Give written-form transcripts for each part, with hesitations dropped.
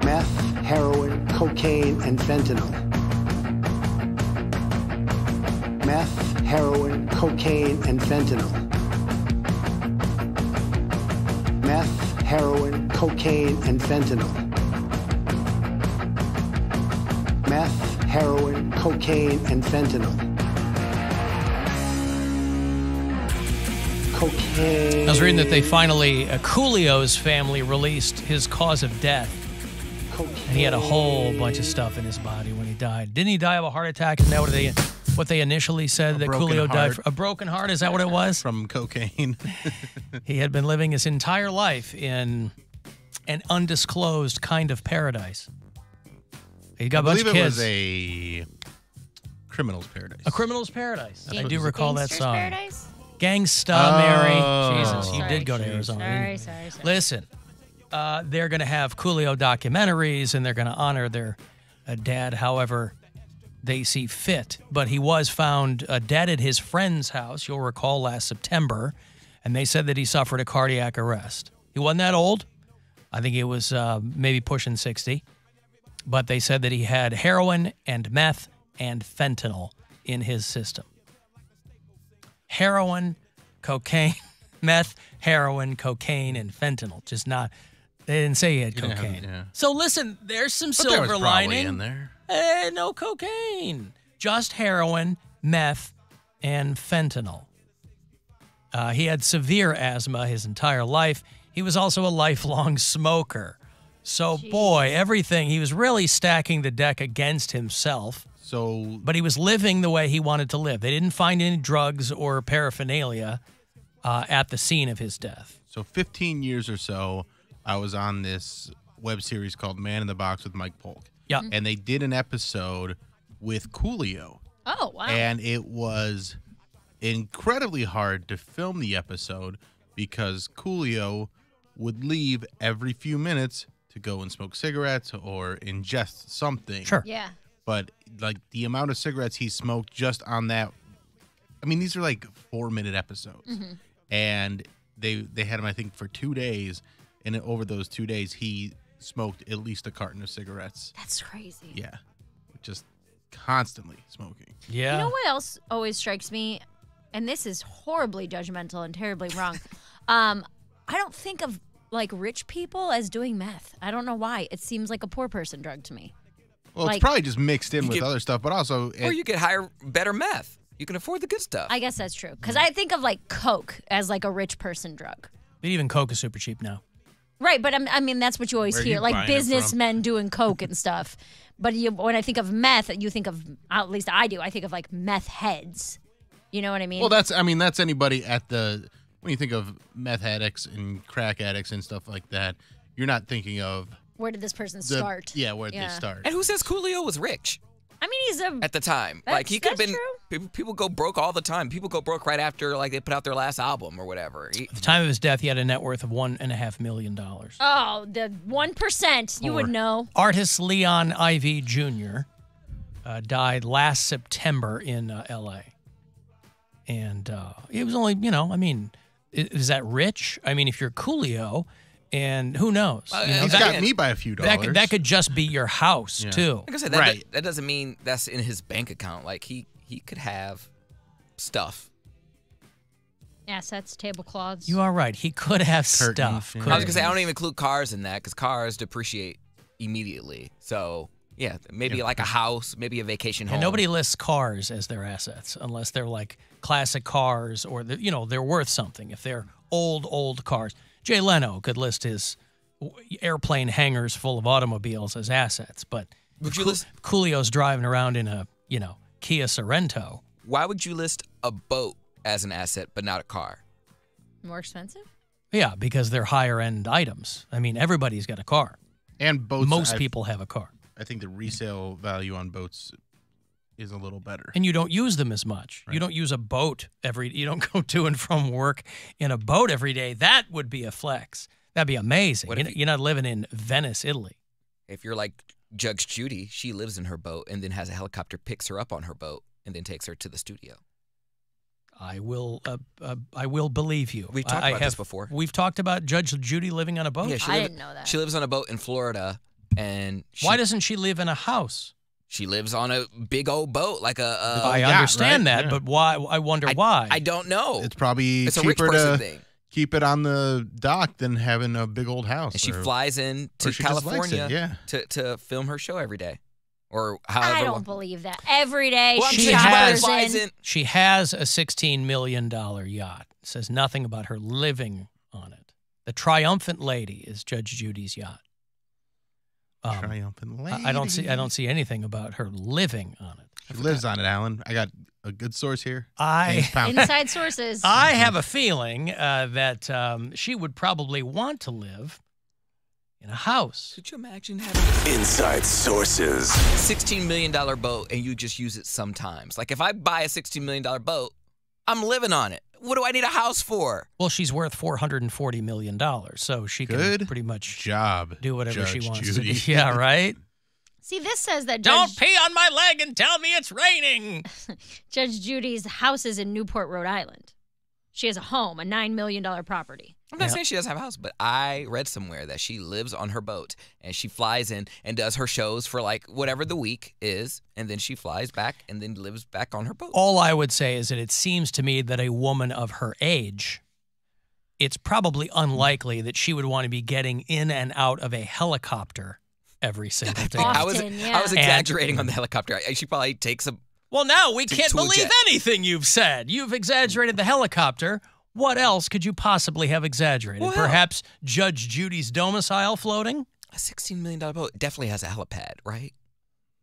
meth, heroin, cocaine, and fentanyl. Meth, heroin, cocaine, and fentanyl. Meth, heroin, cocaine, and fentanyl. Meth, heroin, cocaine, and fentanyl. Cocaine. I was reading that they finally, Coolio's family released his cause of death. Cocaine. And he had a whole bunch of stuff in his body when he died. Didn't he die of a heart attack? Isn't that what they initially said that Coolio died from? A broken heart? Is that what it was? From cocaine. He had been living his entire life in an undisclosed kind of paradise. He got a bunch of kids. I believe it was a criminal's paradise. A criminal's paradise. I do recall that song. Paradise? Gangsta Mary. Jesus, you did go to Arizona. Sorry. Listen, they're going to have Coolio documentaries, and they're going to honor their dad however they see fit. But he was found dead at his friend's house, you'll recall, last September, and they said that he suffered a cardiac arrest. He wasn't that old. I think he was maybe pushing 60. But they said that he had heroin and meth and fentanyl in his system. Heroin, cocaine, meth, heroin, cocaine, and fentanyl. Just not, they didn't say he had cocaine. So listen, there's some silver lining. In there. Hey, no cocaine. Just heroin, meth, and fentanyl. He had severe asthma his entire life. He was also a lifelong smoker. So, boy, everything, he was really stacking the deck against himself. But he was living the way he wanted to live. They didn't find any drugs or paraphernalia at the scene of his death. So 15 years or so, I was on this web series called Man in the Box with Mike Polk. Yeah. And they did an episode with Coolio. Oh, wow. And it was incredibly hard to film the episode because Coolio would leave every few minutes to go and smoke cigarettes or ingest something. Sure. Yeah. But like the amount of cigarettes he smoked just on that, I mean, these are like 4-minute episodes. Mm-hmm. And they had him, I think, for 2 days. And over those 2 days, he smoked at least a carton of cigarettes. That's crazy. Yeah. Just constantly smoking. Yeah. You know what else always strikes me? And this is horribly judgmental and terribly wrong. I don't think of like rich people as doing meth. I don't know why. It seems like a poor person drug to me. Well, like, it's probably just mixed in with other stuff, but also... Or you get better meth. You can afford the good stuff. I guess that's true. Because I think of like Coke as like a rich person drug. But even Coke is super cheap now. Right, but I mean, that's what you always Where are hear. you Like buying it businessmen doing Coke and stuff. But when I think of meth, you think of, at least I do, I think of like meth heads. You know what I mean? Well, that's anybody at the... When you think of meth addicts and crack addicts and stuff like that, you're not thinking of... Where did this person start? Yeah, where did they start? And who says Coolio was rich? I mean, he's at the time. Like he could have been. People go broke all the time. People go broke right after like they put out their last album or whatever. At the time of his death, he had a net worth of $1.5 million. Oh, the 1%. You would know. Artist Leon Ivey Jr. Died last September in L.A. And it was only, I mean, is that rich? I mean, if you're Coolio, and who knows? He's got me by a few dollars. That could just be your house, too. Like I said, that doesn't mean that's in his bank account. Like, he could have stuff. Assets, tablecloths. You are right. He could have Curtains, stuff. yeah. I was going to say, I don't even include cars in that because cars depreciate immediately. So, yeah, maybe like a house, maybe a vacation home. And nobody lists cars as their assets unless they're like classic cars or, they're worth something. If they're old cars. Jay Leno could list his airplane hangars full of automobiles as assets, but Coolio's driving around in a, Kia Sorento. Why would you list a boat as an asset but not a car? More expensive? Yeah, because they're higher-end items. I mean, everybody's got a car. And boats. Most people have a car. I think the resale value on boats is a little better. And you don't use them as much. Right. You don't use a boat you don't go to and from work in a boat every day. That would be a flex. That'd be amazing. You're not living in Venice, Italy. If you're like Judge Judy, she lives in her boat and then has a helicopter picks her up on her boat and then takes her to the studio. I will believe you. We've talked about this before. We've talked about Judge Judy living on a boat. Yeah, I didn't know that. She lives on a boat in Florida And Why doesn't she live in a house? she lives on a big old boat, like I yacht, understand right? that, Yeah. but why? I wonder why. I don't know. It's probably It's a rich cheaper person to thing. keep it on the dock than having a big old house. And she or- flies in or to she just likes it, California yeah. to film her show every day, or however. I long. don't believe that. Every day Well, I'm she She saying she has- flies in. She has a $16 million yacht. It says nothing about her living on it. The Triumphant Lady is Judge Judy's yacht. Triumphant lady. I don't see anything about her living on it. She lives on it, Alan. I got a good source here. James Poundcake. Inside sources. I have a feeling that she would probably want to live in a house. Could you imagine having Inside Sources. a $16 million boat and you just use it sometimes? Like if I buy a $16 million boat, I'm living on it. What do I need a house for? Well, she's worth $440 million, so she can Good pretty much job. do whatever she Judge wants Judy. to do. Yeah, right? See, this says that Don't Judge, pee on my leg and tell me it's raining. Judge Judy's house is in Newport, Rhode Island. She has a home, a $9 million property. I'm not Yeah. saying she doesn't have a house, but I read somewhere that she lives on her boat and she flies in and does her shows for like whatever the week is, and then she flies back and then lives back on her boat. All I would say is that it seems to me that a woman of her age, it's probably unlikely that she would want to be getting in and out of a helicopter every single day. Often, I was yeah. exaggerating on the helicopter. She probably takes a. Well, now we To- can't to a believe jet. anything you've said. You've exaggerated the helicopter. What else could you possibly have exaggerated? Well- Perhaps Judge Judy's domicile floating? A $16 million boat definitely has a helipad, right?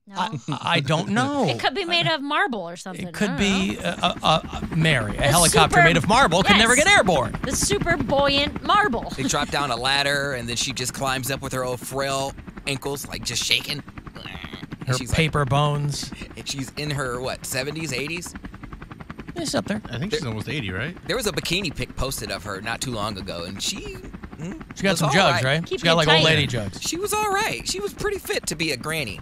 No. I don't know. It could be made of marble or something. It I could don't be know. Mary. A The helicopter super- made of marble can Yes. never get airborne. The super buoyant marble. They drop down a ladder and then she just climbs up with her old frail ankles, like just shaking. And Her she's paper bones. and she's in her, what, 70s, 80s? It's up there. I think she's almost 80, right? There was a bikini pic posted of her not too long ago, and she She got was some all jugs, right? Keep She got it like old tight. lady jugs. She was all right. She was pretty fit to be a granny.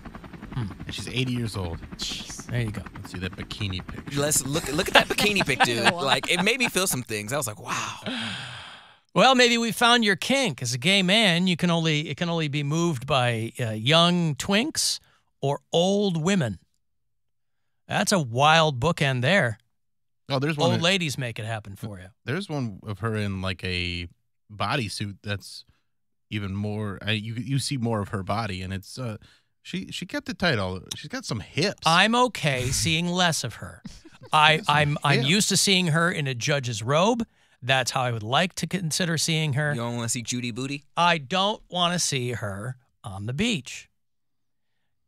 And she's 80 years old. Jeez. There you go. Let's see that bikini picture. Let's look at that bikini pic, dude. Like it made me feel some things. I was like, wow. Well, maybe we found your kink. As a gay man, it can only be moved by young twinks or old women. That's a wild bookend there. Oh, there's one. Old ladies make it happen for you. There's one of her in like a bodysuit that's even more. You see more of her body, and it's she kept it tight. She's got some hips. I'm okay seeing less of her. I'm Yeah. used to seeing her in a judge's robe. That's how I would like to consider seeing her. You don't want to see Judy Booty? I don't want to see her on the beach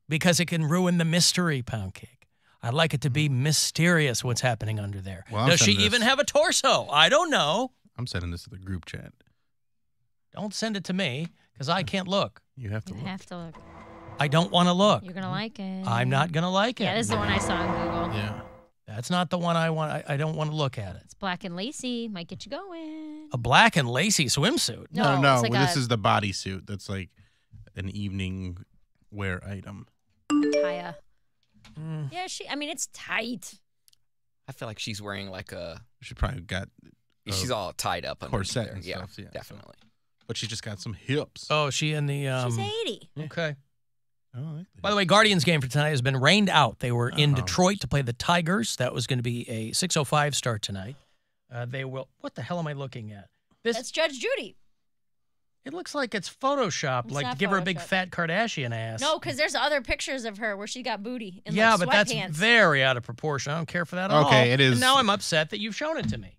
because it can ruin the mystery, Poundcake. I'd like it to be mysterious what's happening under there. Well, I'm Does she sending even this- have a torso? I don't know. I'm sending this to the group chat. Don't send it to me because I can't look. You have to You look. have to look. I don't want to look. You're going to like it. I'm not going to like it. Yeah, this is the one I saw on Google. Yeah. That's not the one I want. I don't want to look at it. It's black and lacy. Might get you going. A black and lacy swimsuit. No. it's like This a is the bodysuit. That's like an evening wear item. Kaya. Mm. Yeah, I mean, it's tight. I feel like she's wearing like a. She probably got She's all tied up. under corset there. and Yeah, stuff, yeah, so- definitely. but she's just got some hips. Oh, she in the. She's 80. Okay. Oh, I like that. By the way, Guardians game for tonight has been rained out. They were in Oh. Detroit to play the Tigers. That was going to be a 6:05 start tonight. They will. What the hell am I looking at? This. That's Judge Judy. It looks like it's photoshopped, It's like to not give her a big Photoshopped. fat Kardashian ass. No, because there's other pictures of her where she got booty in Yeah, like but that's sweatpants. very out of proportion. I don't care for that at all. Okay, it is- And now I'm upset that you've shown it to me.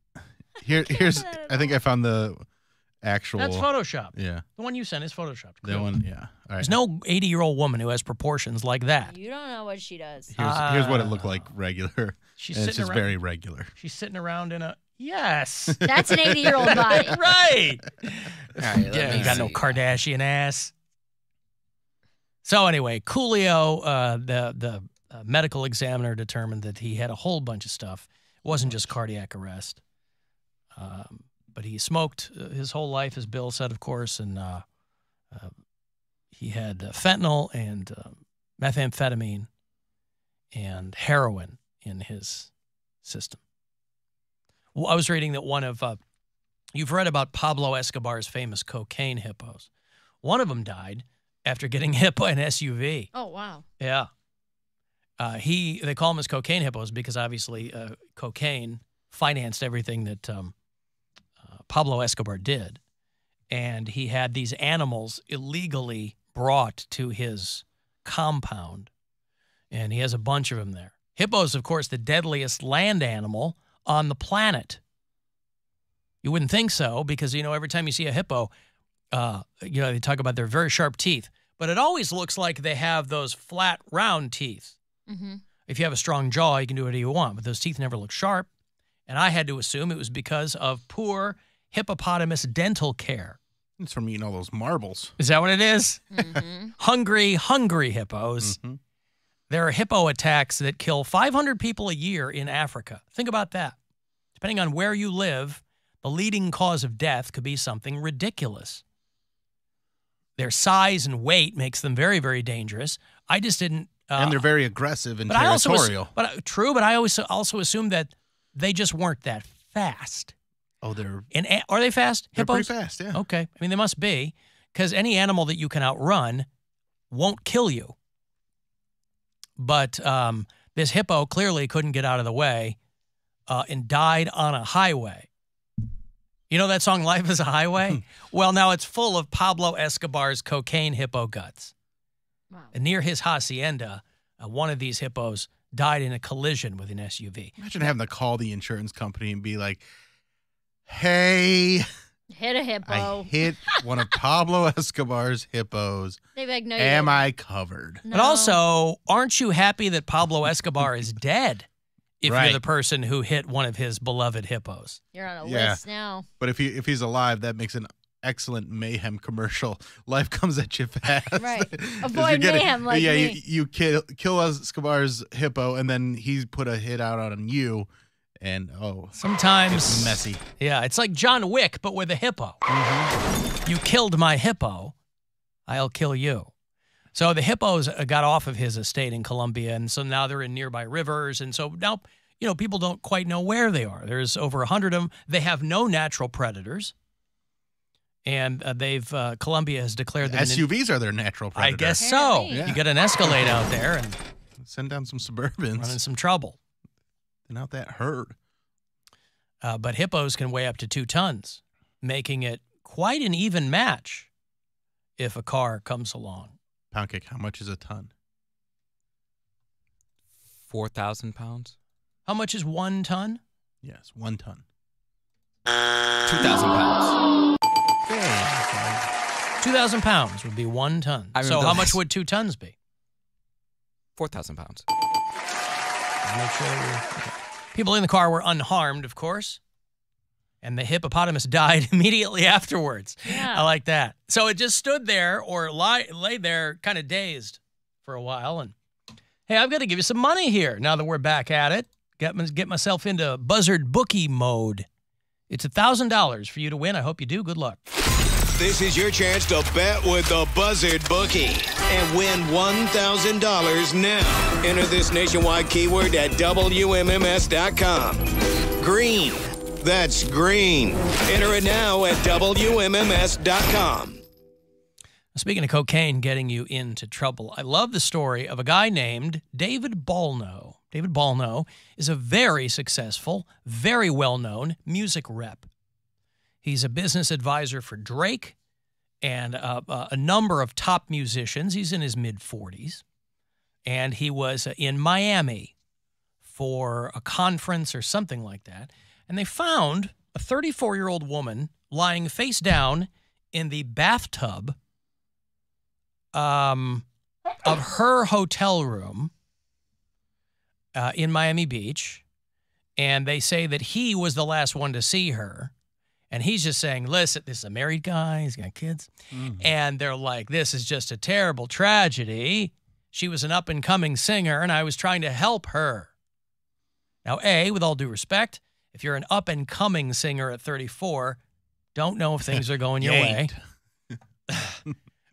Here's. I think I found the actual. That's Photoshopped. Yeah, The one you sent is Photoshopped. that one. Yeah. All right. There's no 80-year-old woman who has proportions like that. You don't know what she does. Here's what it looked like regular. She's And it's sitting just around. very regular. She's sitting around in a. Yes. That's an 80-year-old body. Right. All right, let Yeah, me you got no see. Kardashian ass. So anyway, Coolio, the medical examiner determined that he had a whole bunch of stuff. It wasn't just cardiac arrest. But he smoked his whole life, as Bill said, of course, and he had fentanyl and methamphetamine and heroin in his system. Well, I was reading that one of you've read about Pablo Escobar's famous cocaine hippos. One of them died after getting hit by an SUV. Oh, wow. Yeah. They call them as cocaine hippos because obviously cocaine financed everything that Pablo Escobar did. And he had these animals illegally brought to his compound. And he has a bunch of them there. Hippos, of course, the deadliest land animal on the planet. You wouldn't think so because, every time you see a hippo, they talk about their very sharp teeth. But it always looks like they have those flat, round teeth. Mm-hmm. If you have a strong jaw, you can do whatever you want. But those teeth never look sharp. And I had to assume it was because of poor hippopotamus dental care. It's from eating all those marbles. Is that what it is? Mm-hmm. Hungry hippos. Mm-hmm. There are hippo attacks that kill 500 people a year in Africa. Think about that. Depending on where you live, the leading cause of death could be something ridiculous. Their size and weight makes them very, very dangerous. I just didn't... and they're very aggressive and but territorial. But I always also assumed that they just weren't that fast. Oh, they're Are they fast? they're Hippos? pretty fast, yeah. Okay. I mean, they must be, because any animal that you can outrun won't kill you. But this hippo clearly couldn't get out of the way and died on a highway. You know that song, Life is a Highway? Well, now it's full of Pablo Escobar's cocaine hippo guts. Wow. And near his hacienda, one of these hippos died in a collision with an SUV. Imagine having to call the insurance company and be like, hey, Hit a hippo. I hit one of Pablo Escobar's hippos. They'd be like, no, Am I covered? No. But also, aren't you happy that Pablo Escobar is dead if Right. you're the person who hit one of his beloved hippos? You're on a Yeah. list now. But if he's alive, that makes an excellent mayhem commercial. Life comes at you fast. Right. 'Cause Avoid you're mayhem like yeah, me. you kill Escobar's hippo, and then he's put a hit out on you, and Sometimes it's messy. Yeah, it's like John Wick, but with a hippo. You killed my hippo, I'll kill you. So the hippos got off of his estate in Colombia, and so now they're in nearby rivers, and so now, people don't quite know where they are. There's over 100 of them. They have no natural predators, and Colombia has declared them SUVs are their natural predator. I guess so. Apparently. Yeah. You get an Escalade out there and Send down some run in Suburbans. some trouble. They're not that herd. But hippos can weigh up to 2 tons, making it quite an even match if a car comes along. Poundcake, how much is a ton? 4,000 pounds? How much is 1 ton? Yes, 1 ton. 2,000 pounds. 2,000 pounds would be 1 ton. I So remember how the much last- would 2 tons be? 4,000 pounds. Make sure okay. People in the car were unharmed, of course, and the hippopotamus died immediately afterwards. Yeah. I like that. So it just stood there or lay there kind of dazed for a while. And, hey, I've got to give you some money here now that we're back at it. Get myself into buzzard bookie mode. It's $1,000 for you to win. I hope you do. Good luck. This is your chance to bet with the Buzzard Bookie and win $1,000 now. Enter this nationwide keyword at WMMS.com. Green. That's green. Enter it now at WMMS.com. Speaking of cocaine getting you into trouble, I love the story of a guy named David Balno. David Balno is a very successful, very well-known music rep. He's a business advisor for Drake and a number of top musicians. He's in his mid-40s. And he was in Miami for a conference or something like that. And they found a 34-year-old woman lying face down in the bathtub of her hotel room in Miami Beach. And they say that he was the last one to see her. And he's just saying, listen, this is a married guy. He's got kids. And they're like, this is just a terrible tragedy. She was an up-and-coming singer, and I was trying to help her. Now, A, with all due respect, if you're an up-and-coming singer at 34, don't know if things are going your way.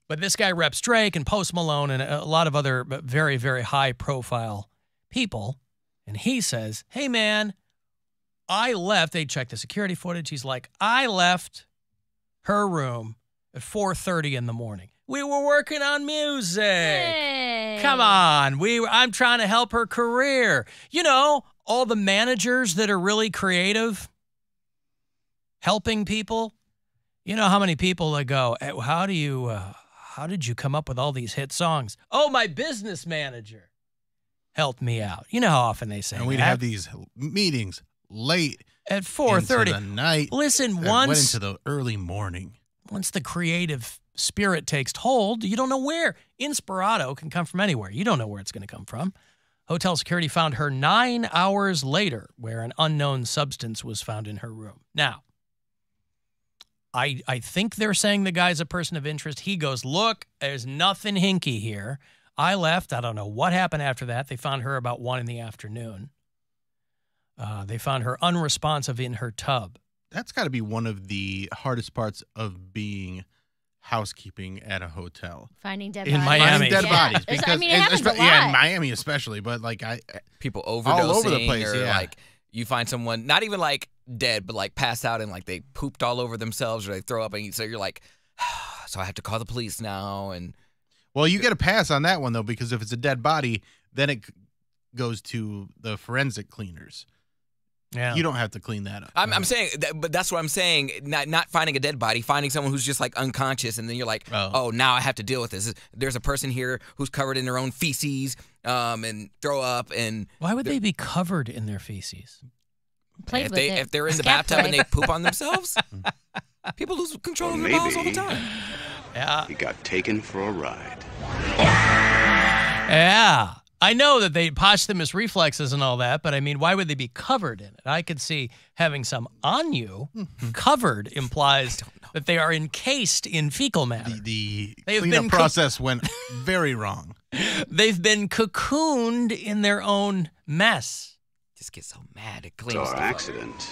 But this guy reps Drake and Post Malone and a lot of other very, very high-profile people. And he says, hey, man, I left. They checked the security footage. He's like, I left her room at 4:30 in the morning. We were working on music. Hey. Come on. I'm trying to help her career. You know, all the managers that are really creative, helping people. You know how many people that go, how did you come up with all these hit songs? Oh, my business manager helped me out. You know how often they say And we'd that? have these meetings late At 4:30. into the night. Listen, that once went into the early morning. once the creative spirit takes hold, you don't know where. Inspirato can come from anywhere. You don't know where it's going to come from. Hotel security found her 9 hours later, where an unknown substance was found in her room. Now, I think they're saying the guy's a person of interest. He goes, look, there's nothing hinky here. I left. I don't know what happened after that. They found her about 1 in the afternoon. They found her unresponsive in her tub. That's got to be one of the hardest parts of being housekeeping at a hotel. Finding dead In bodies. Miami. Finding dead Yeah. bodies. There's- Because I mean, it happens a lot. yeah, in Miami especially, but like People all overdosing over the place, or yeah. like you find someone not even like dead, but like passed out and like they pooped all over themselves or they throw up, and so you're like, so I have to call the police now. And well, you get a pass on that one though, because if it's a dead body, then it goes to the forensic cleaners. Yeah. You don't have to clean that up. I'm saying, but that's what I'm saying. Not finding a dead body, finding someone who's just like unconscious, and then you're like, oh, now I have to deal with this. There's a person here who's covered in their own feces, and throw up, and Why would they be covered in their feces? Played if with it. they're in the Scat bathtub and play. they poop on themselves, people lose control of their bowels all the time. Yeah. He got taken for a ride. Yeah. I know that they posthumous reflexes and all that, but I mean, why would they be covered in it? I could see having some on you. Covered implies that they are encased in fecal matter. The They've cleanup been process went very wrong. They've been cocooned in their own mess. Just get so mad it So cleans our stuff up. accident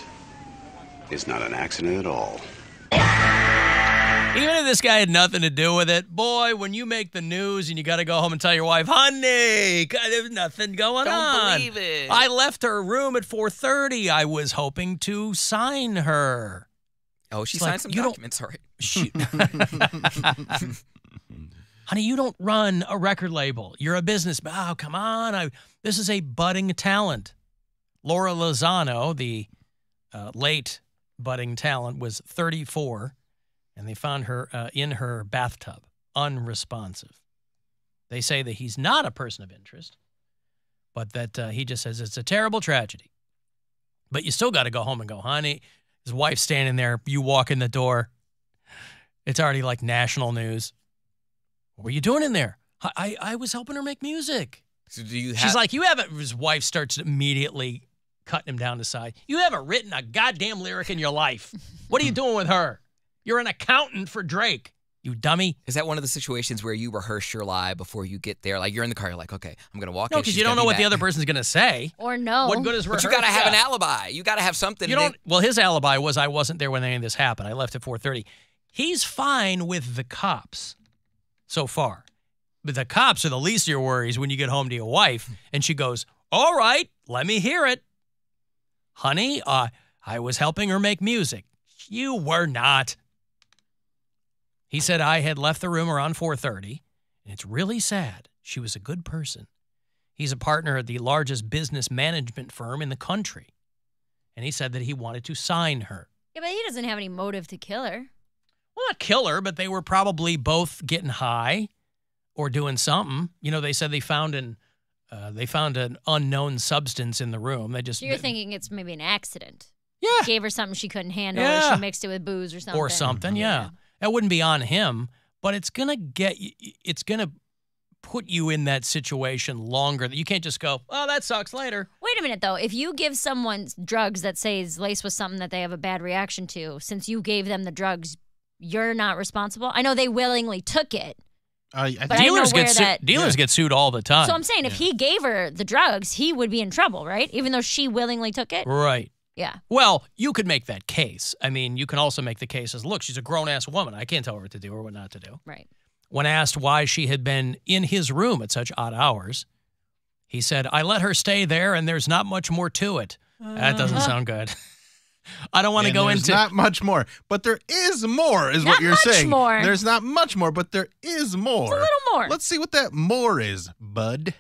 is not an accident at all. Even if this guy had nothing to do with it, boy, when you make the news and you got to go home and tell your wife, honey, there's nothing going on. Don't believe it. I left her room at 4:30. I was hoping to sign her. Oh, she It's like, signed some you don't- documents. Sorry. Shoot. Honey, you don't run a record label. You're a businessman. Oh, come on. This is a budding talent. Laura Lozano, the late budding talent, was 34, and they found her in her bathtub, unresponsive. They say that he's not a person of interest, but that he just says it's a terrible tragedy. But you still got to go home and go, honey. His wife's standing there. You walk in the door. It's already like national news. What were you doing in there? I was helping her make music. So do you She's like, you haven't. His wife starts immediately cutting him down to side. You haven't written a goddamn lyric in your life. What are you doing with her? You're an accountant for Drake, you dummy. Is that one of the situations where you rehearse your lie before you get there? Like you're in the car, you're like, okay, I'm gonna walk in. No, because she's you don't gonna know be what the mad. other person's gonna say. Or no. What good is But rehearsal? you gotta have an Yeah. alibi. You gotta have something. You don't. Well, his alibi was I wasn't there when any of this happened. I left at 4:30. He's fine with the cops so far. But the cops are the least of your worries when you get home to your wife and she goes, all right, let me hear it. Honey, I was helping her make music. You were not. He said I had left the room around 4:30, and it's really sad. She was a good person. He's a partner at the largest business management firm in the country. And he said that he wanted to sign her. Yeah, but he doesn't have any motive to kill her. Well, not kill her, but they were probably both getting high or doing something. You know, they said they found an unknown substance in the room. They just So you're thinking it's maybe an accident. yeah, Gave her something she couldn't handle, Yeah. or she mixed it with booze or something. or something. Yeah, that wouldn't be on him, but it's gonna put you in that situation longer. That you can't just go, oh, that sucks later. Wait a minute, though. If you give someone drugs that say is laced with something that they have a bad reaction to, since you gave them the drugs, you're not responsible. I know they willingly took it. I But I think know Dealers where get that- dealers get sued all the time. So I'm saying if he gave her the drugs, he would be in trouble, right? Even though she willingly took it? Right. Yeah. Well, you could make that case. I mean, you can also make the case as, look, she's a grown-ass woman. I can't tell her what to do or what not to do. Right. When asked why she had been in his room at such odd hours, he said, I let her stay there and there's not much more to it. That doesn't sound good. I don't want to go there's into not much more, but there is more, is Not what you're much saying. more. There's not much more, but there is more. It's a little more. Let's see what that more is, bud.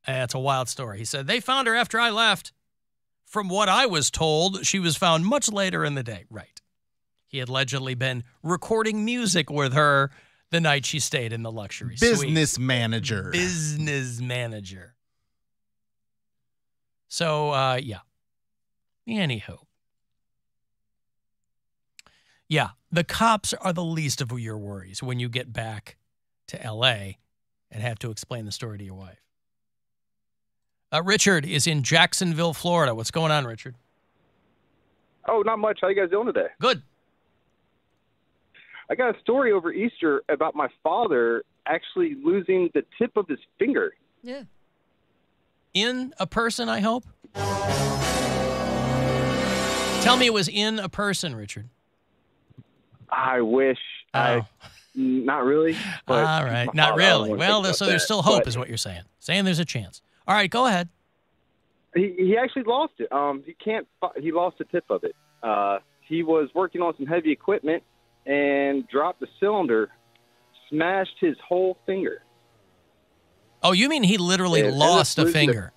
It's a wild story. He said, they found her after I left. From what I was told, she was found much later in the day. Right. He had allegedly been recording music with her the night she stayed in the luxury suite. Business manager. Business manager. So, yeah. Anywho. Yeah, the cops are the least of your worries when you get back to L.A. and have to explain the story to your wife. Richard is in Jacksonville, Florida. What's going on, Richard? Oh, not much. How you guys doing today? Good. I got a story over Easter about my father actually losing the tip of his finger. Yeah. In a person, I hope? Tell me it was in a person, Richard. I wish. Not really. But All right. my Not father, I don't really. wanna Well, think about so there's that. still hope But is what you're saying. Saying there's a chance. All right, go ahead. he actually lost it. He lost the tip of it. He was working on some heavy equipment and dropped the cylinder, smashed his whole finger. Oh, you mean he literally And lost a losing it. finger?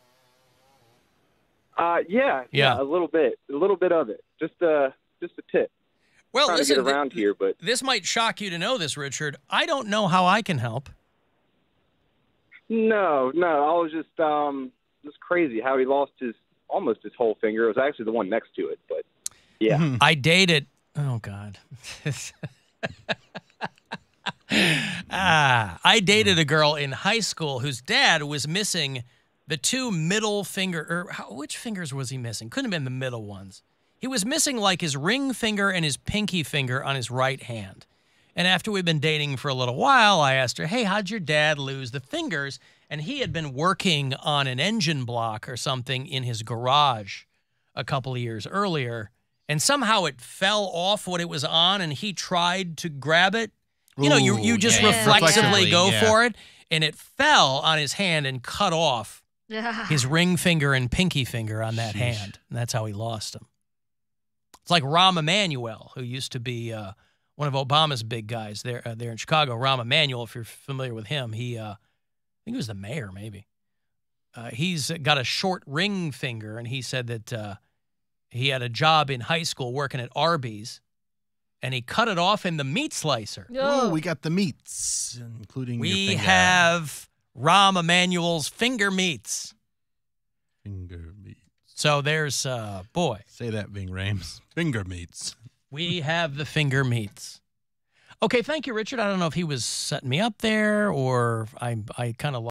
Yeah, a little bit of it, just a tip. Well, Trying listen, to get around here, but this might shock you to know this, Richard. I don't know how I can help. no, I was just crazy how he lost almost his whole finger. It was actually the one next to it, but yeah. I dated. Oh God. I dated a girl in high school whose dad was missing the two middle finger. Which fingers was he missing? Couldn't have been the middle ones. He was missing like his ring finger and his pinky finger on his right hand. And after we'd been dating for a little while, I asked her, hey, how'd your dad lose the fingers? And he had been working on an engine block or something in his garage a couple of years earlier. And somehow it fell off what it was on, and he tried to grab it. You know, you just reflexively go for it, and it fell on his hand and cut off his ring finger and pinky finger on that hand. And that's how he lost them. It's like Rahm Emanuel, who used to be one of Obama's big guys there in Chicago. Rahm Emanuel, if you're familiar with him, I think he was the mayor, maybe. He's got a short ring finger, and he said that he had a job in high school working at Arby's, and he cut it off in the meat slicer. Oh, we got the meats, including your We finger. have Rahm Emanuel's finger meats. Finger meats. So there's, boy. Say that, Ving Rhames. Finger meats. We have the finger meats. Okay, thank you, Richard. I don't know if he was setting me up there or I kind of